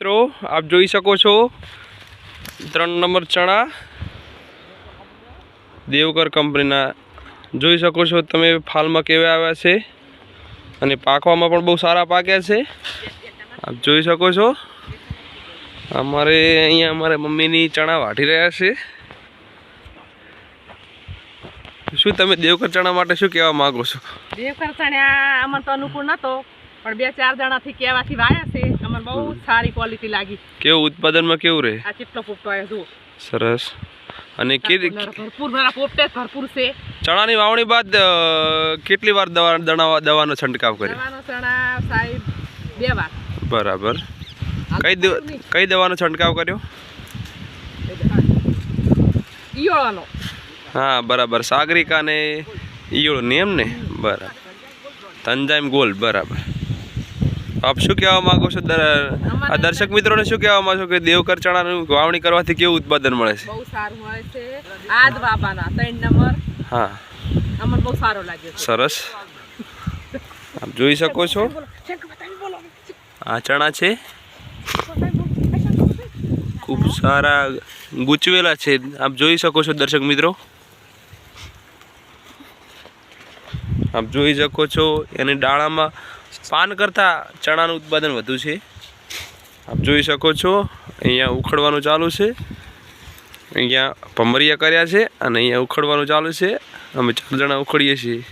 મિત્રો આપ જોઈ શકો છો 3 નંબર ચણા દેવકર કંપનીના જોઈ શકો છો તમે ફાલમાં કેવા આવ્યા છે અને પાકવામાં પણ બહુ સારા પાક્યા છે। આપ જોઈ શકો છો અમારે અહીંયા અમારે મમ્મીની ચણા વાઢી રહ્યા છે। શું તમે દેવકર ચણા માટે શું કહેવા માંગો છો? દેવકર ચણા અમને તો અનુકૂળ નતો પણ 2-4 જણાથી કહેવાથી વાયા છે અમને બહુ સારી ક્વોલિટી લાગી। કેવું ઉત્પાદનમાં કેવું રહે? આ ચીટલો પોપટો આવ્યો જો સરસ અને ભરપૂર મારા પોપટે ભરપૂર છે। ચણાની વાવણી બાદ કેટલી વાર દવાનો છંટકાવ કર્યો? દવાનો ચણા સાહેબ 2 વાર। બરાબર। કઈ દવાનો છંટકાવ કર્યો? ઈયોળાનો। હા બરાબર, સાગરિકા ને ઈયોળ ને એમ ને? બરાબર, તંજાઈમ ગોલ્ડ। બરાબર, આપ શું કહેવા માંગો છો આ દર્શક મિત્રોને? શું કહેવા માંગો છો કે દેવકર ચણાનું વાવણી કરવાથી કેવું ઉત્પાદન મળે છે? બહુ સારું મળે છે। આદ બાબાના 3 નંબર હા અમને બહુ સારો લાગ્યો। સરસ, આપ જોઈ શકો છો આ ચણા છે ખૂબ સારા ગૂંચવેલા છે। આપ જોઈ શકો છો દર્શક મિત્રો, આપ જોઈ શકો છો એની ડાળામાં પાન કરતાં ચણાનું ઉત્પાદન વધુ છે। આપ જોઈ શકો છો અહીંયા ઉખડવાનું ચાલુ છે, અહીંયા ભમરિયા કર્યા છે અને અહીંયા ઉખડવાનું ચાલુ છે। અમે 4 જણા ઉખડીએ છીએ।